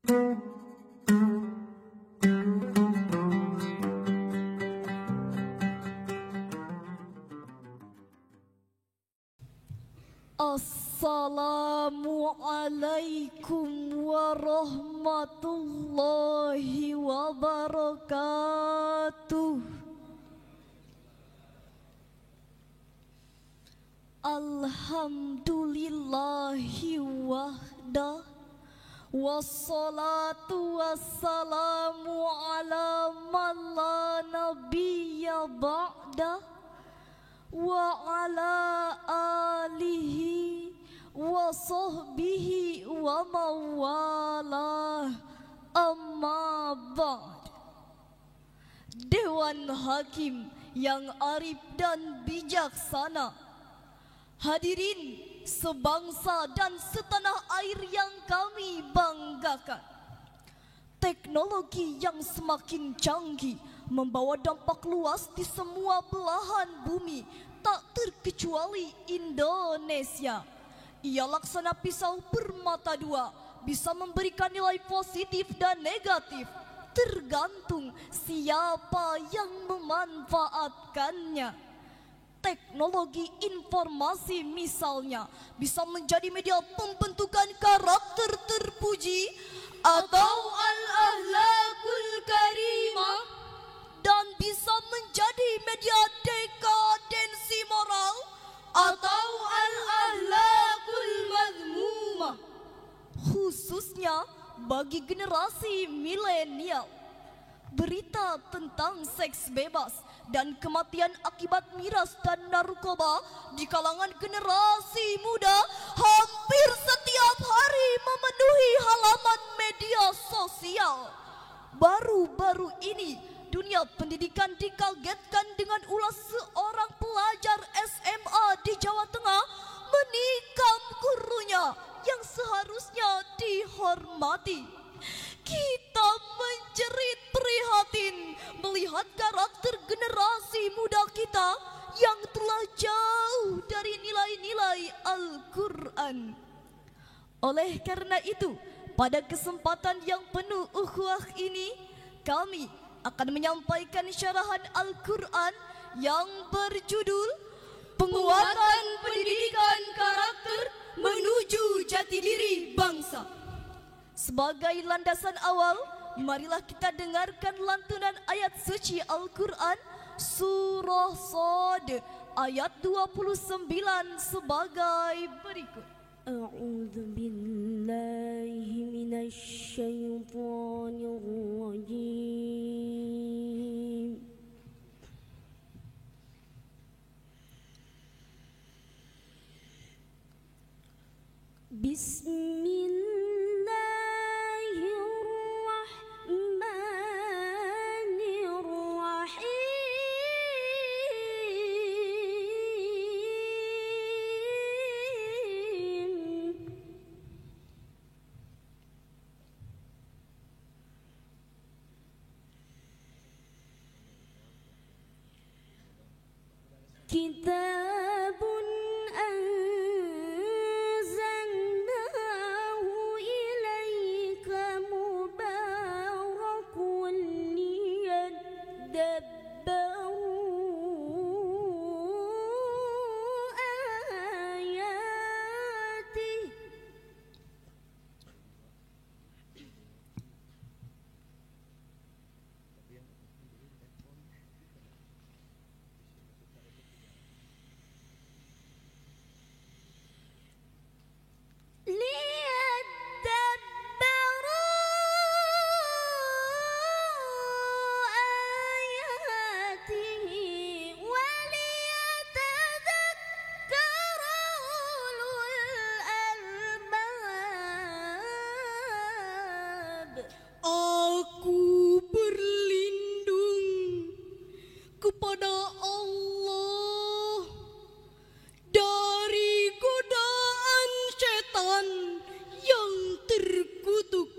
Assalamualaikum warahmatullahi wabarakatuh. Alhamdulillahi wahda, wassalatu wassalamu ala man la nabiyya ba'da, wa ala alihi wa sahbihi wa mawalah, amma ba'd. Dewan Hakim yang arif dan bijaksana, hadirin sebangsa dan setanah air yang kami banggakan. Teknologi yang semakin canggih membawa dampak luas di semua belahan bumi, tak terkecuali Indonesia. Ia laksana pisau bermata dua, bisa memberikan nilai positif dan negatif, tergantung siapa yang memanfaatkannya. Teknologi informasi misalnya bisa menjadi media pembentukan karakter terpuji atau al-ahlakul karimah, dan bisa menjadi media dekadensi moral atau al-ahlakul madhmumah, khususnya bagi generasi milenial. Berita tentang seks bebas dan kematian akibat miras dan narkoba di kalangan generasi muda hampir setiap hari memenuhi halaman media sosial. Baru-baru ini dunia pendidikan dikagetkan dengan ulas seorang pelajar SMA di Jawa Tengah menikam gurunya yang seharusnya dihormati. Kita menjerit prihatin melihat karakter generasi muda kita yang telah jauh dari nilai-nilai Al-Quran. Oleh karena itu, pada kesempatan yang penuh ukhuwah ini, kami akan menyampaikan syarahan Al-Quran yang berjudul Penguatan Pendidikan Karakter Menuju Jati Diri Bangsa. Sebagai landasan awal, marilah kita dengarkan lantunan ayat suci Al-Quran Surah Shad ayat 29 sebagai berikut. A'udzu billahi minasy syaithanir rajim. Kitabun anzalnahu ilaika mubarakun liyadabbaru ayatih. Aku berlindung kepada Allah dari godaan setan yang terkutuk.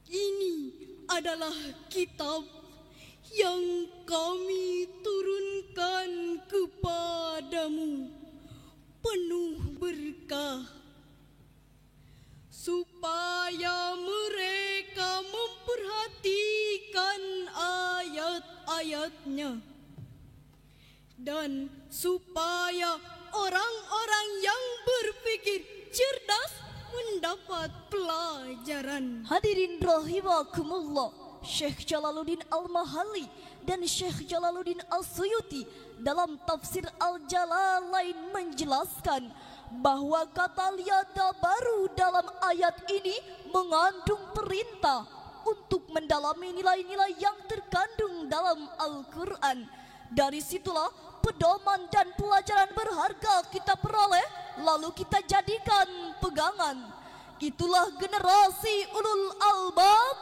Ini adalah kitab yang kami turunkan kepadamu, penuh berkah, supaya rakyatnya. Dan supaya orang-orang yang berpikir cerdas mendapat pelajaran. Hadirin rahimakumullah, Syekh Jalaluddin Al-Mahalli dan Syekh Jalaluddin Al-Suyuti dalam tafsir Al-Jalalain menjelaskan bahwa kata liyada baru dalam ayat ini mengandung perintah untuk mendalami nilai-nilai yang terkandung dalam Al-Quran. Dari situlah pedoman dan pelajaran berharga kita peroleh, lalu kita jadikan pegangan. Itulah generasi ulul albab,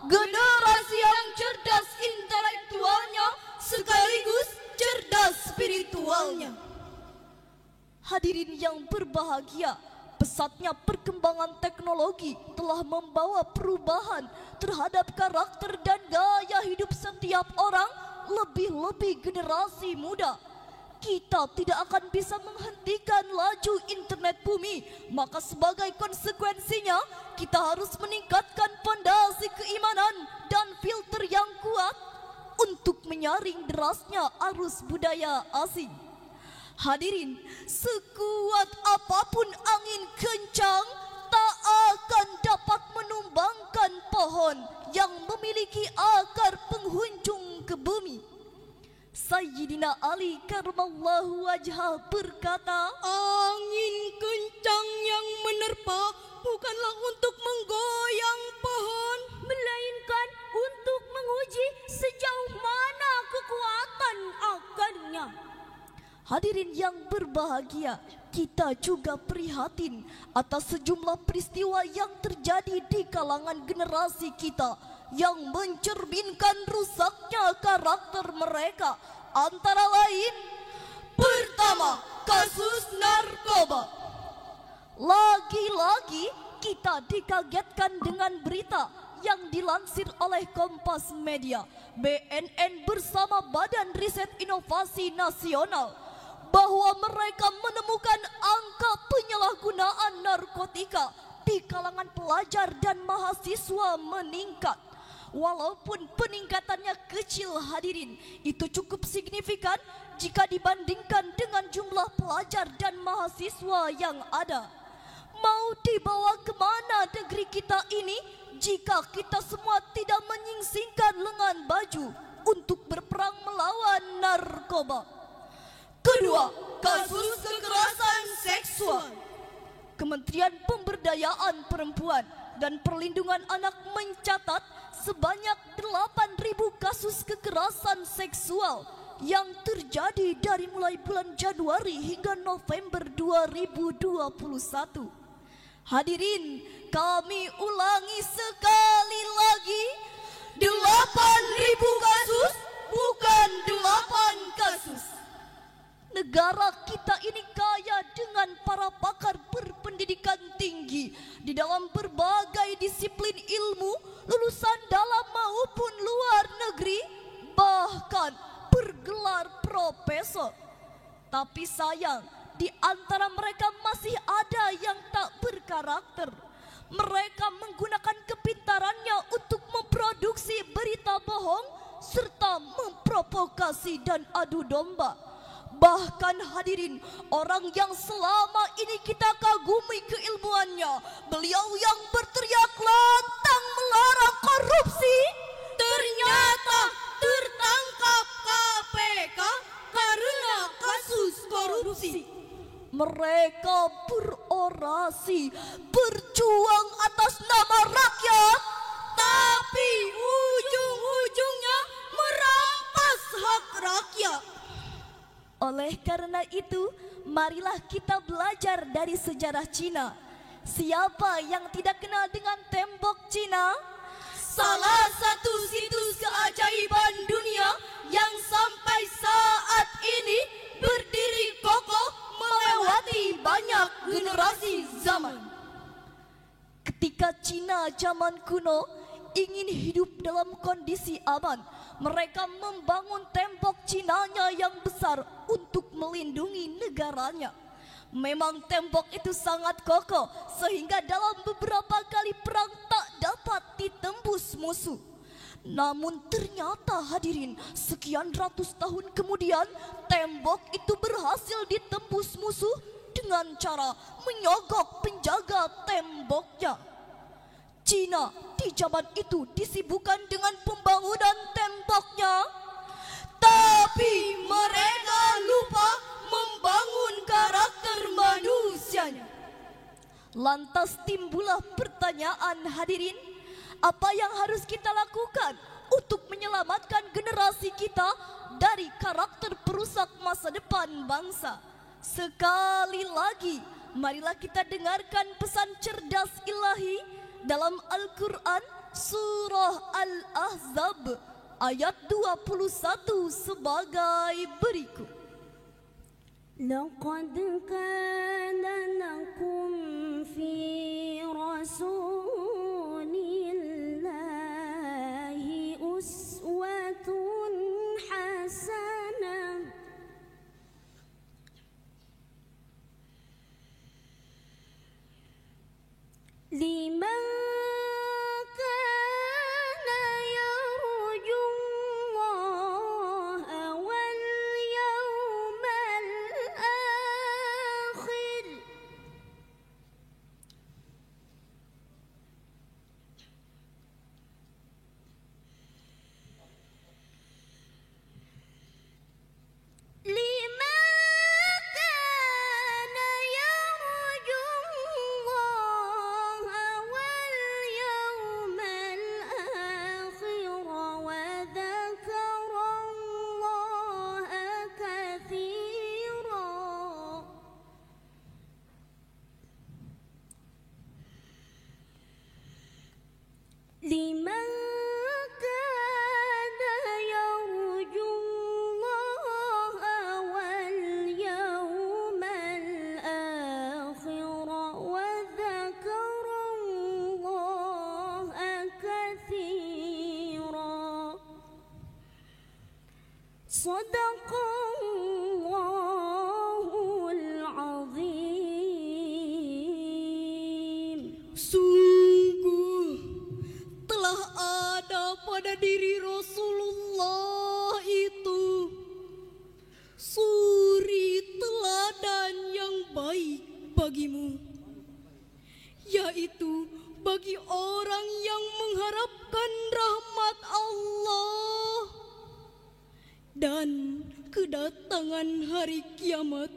generasi yang cerdas intelektualnya sekaligus cerdas spiritualnya. Hadirin yang berbahagia, pesatnya perkembangan teknologi telah membawa perubahan terhadap karakter dan gaya hidup setiap orang, lebih-lebih generasi muda. Kita tidak akan bisa menghentikan laju internet bumi, maka sebagai konsekuensinya kita harus meningkatkan fondasi keimanan dan filter yang kuat untuk menyaring derasnya arus budaya asing. Hadirin, sekuat apapun angin kencang tak akan dapat menumbangkan pohon yang memiliki akar penghunjung ke bumi. Sayyidina Ali karramallahu wajhah berkata, angin kencang yang menerpa bukanlah untuk menggoyang pohon, melainkan untuk menguji sejauh mana kekuatan akarnya. Hadirin yang berbahagia, kita juga prihatin atas sejumlah peristiwa yang terjadi di kalangan generasi kita yang mencerminkan rusaknya karakter mereka. Antara lain, pertama, kasus narkoba. Lagi-lagi kita dikagetkan dengan berita yang dilansir oleh Kompas Media, BNN bersama Badan Riset Inovasi Nasional, bahwa mereka menemukan angka penyalahgunaan narkotika di kalangan pelajar dan mahasiswa meningkat. Walaupun peningkatannya kecil hadirin, itu cukup signifikan jika dibandingkan dengan jumlah pelajar dan mahasiswa yang ada. Mau dibawa kemana negeri kita ini jika kita semua tidak menyingsingkan lengan baju untuk berperang melawan narkoba? Kedua, kasus kekerasan seksual. Kementerian Pemberdayaan Perempuan dan Perlindungan Anak mencatat sebanyak 8.000 kasus kekerasan seksual yang terjadi dari mulai bulan Januari hingga November 2021. Hadirin, kami ulangi sekali lagi, 8.000 kasus, bukan 8 kasus. Negara kita ini kaya dengan para pakar berpendidikan tinggi di dalam berbagai disiplin ilmu, lulusan dalam maupun luar negeri, bahkan bergelar profesor. Tapi sayang, di antara mereka masih ada yang tak berkarakter. Mereka menggunakan kepintarannya untuk memproduksi berita bohong serta memprovokasi dan adu domba. Bahkan hadirin, orang yang selama ini kita kagumi keilmuannya, beliau yang berteriak lantang melarang korupsi, ternyata tertangkap KPK karena kasus korupsi. Mereka berorasi, berjuang atas nama rakyat, tapi ujung-ujungnya merampas hak rakyat. Oleh karena itu, marilah kita belajar dari sejarah Cina. Siapa yang tidak kenal dengan tembok Cina? Salah satu situs keajaiban dunia yang sampai saat ini berdiri kokoh melewati banyak generasi zaman. Ketika Cina zaman kuno ingin hidup dalam kondisi aman, mereka membangun tembok Cinanya yang besar untuk melindungi negaranya. Memang tembok itu sangat kokoh sehingga dalam beberapa kali perang tak dapat ditembus musuh. Namun ternyata hadirin, sekian ratus tahun kemudian tembok itu berhasil ditembus musuh dengan cara menyogok penjaga temboknya. Cina di zaman itu disibukkan dengan pembangunan temboknya, tapi mereka lupa membangun karakter manusianya. Lantas timbullah pertanyaan hadirin, apa yang harus kita lakukan untuk menyelamatkan generasi kita dari karakter perusak masa depan bangsa? Sekali lagi, marilah kita dengarkan pesan cerdas ilahi dalam Al-Quran Surah Al-Ahzab ayat 21 sebagai berikut. لقد كان لكم في رسول الله أسوة حسنة لمن كان يرجو الله واليوم الآخر لمن كان يرجو الله واليوم الآخر وذكر الله كثيرا صدق الله العظيم. Sungguh telah ada pada diri Rasulullah itu suri teladan yang baik bagimu, yaitu bagi orang yang mengharapkan rahmat Allah dan kedatangan hari kiamat,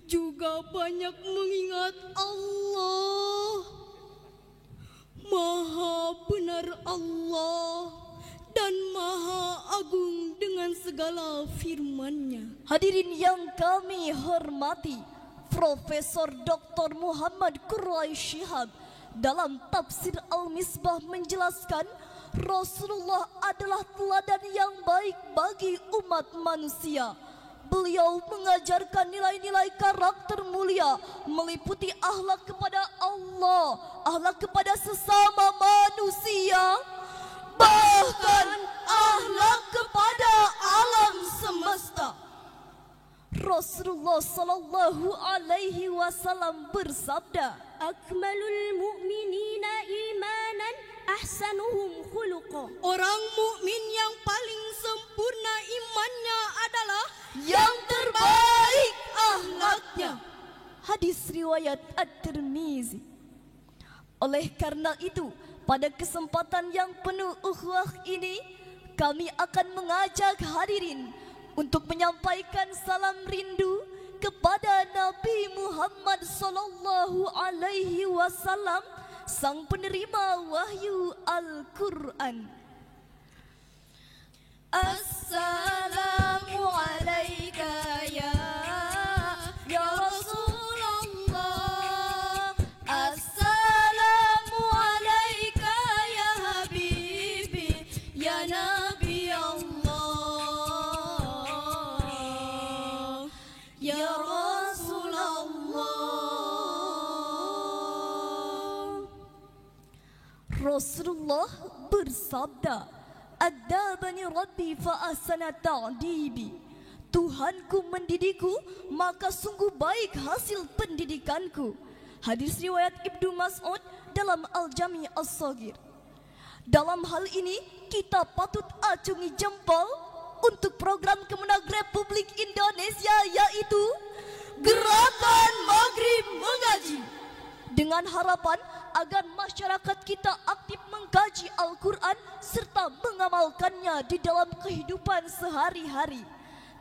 juga banyak mengingat Allah. Maha benar Allah dan Maha Agung dengan segala firman-Nya. Hadirin yang kami hormati, Profesor Dr. Muhammad Quraish Shihab dalam tafsir Al-Misbah menjelaskan Rasulullah adalah teladan yang baik bagi umat manusia. Beliau mengajarkan nilai-nilai karakter mulia meliputi akhlak kepada Allah, akhlak kepada sesama manusia, bahkan akhlak kepada alam semesta. Rasulullah sallallahu alaihi wasallam bersabda, Akmalul mu'minina imanan ahsanuhum khuluqa. Orang mukmin yang paling sempurna imannya adalah yang terbaik akhlaknya. Hadis riwayat At-Tirmizi. Oleh karena itu, pada kesempatan yang penuh ukhuwah ini, kami akan mengajak hadirin untuk menyampaikan salam rindu kepada Nabi Muhammad sallallahu alaihi wasallam, sang penerima wahyu Al-Quran. Assalamu alayka ya Rasulullah. Assalamu alayka ya Habibi, ya Nabi Allah, ya Rasulullah. Rasulullah bersabda, Adabani Rabbi fa ahsana ta'dibi. Tuhanku mendidikku, maka sungguh baik hasil pendidikanku. Hadis riwayat Ibnu Mas'ud dalam Al-Jami' As-Saghir. Dalam hal ini, kita patut acungi jempol untuk program Kemenag Republik Indonesia, yaitu Gerakan Maghrib Mengaji. Dengan harapan agar masyarakat kita aktif mengkaji Al-Quran serta mengamalkannya di dalam kehidupan sehari-hari.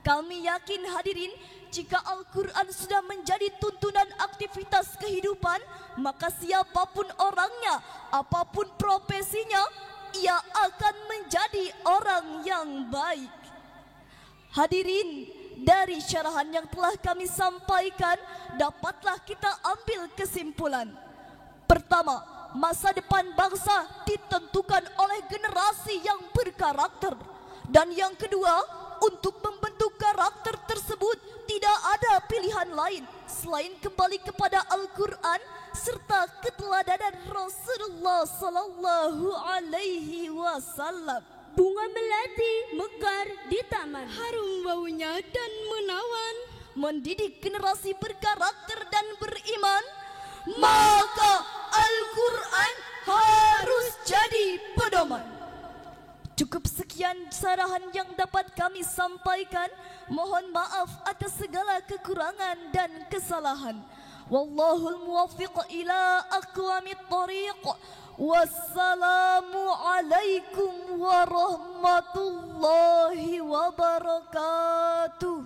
Kami yakin hadirin, jika Al-Quran sudah menjadi tuntunan aktivitas kehidupan, maka siapapun orangnya, apapun profesinya, ia akan menjadi orang yang baik. Hadirin, dari syarahan yang telah kami sampaikan, dapatlah kita ambil kesimpulan. Pertama, masa depan bangsa ditentukan oleh generasi yang berkarakter. Dan yang kedua, untuk membentuk karakter tersebut tidak ada pilihan lain selain kembali kepada Al-Quran serta keteladanan Rasulullah sallallahu alaihi wasallam. Bunga melati mekar di taman, Harum baunya dan menawan. Mendidik generasi berkarakter dan beriman, maka Al-Quran harus jadi pedoman. Cukup sekian syarahan yang dapat kami sampaikan. Mohon maaf atas segala kekurangan dan kesalahan. Wallahul muwaffiq ila aqwamit thariq. Wassalamu alaikum warahmatullahi wabarakatuh.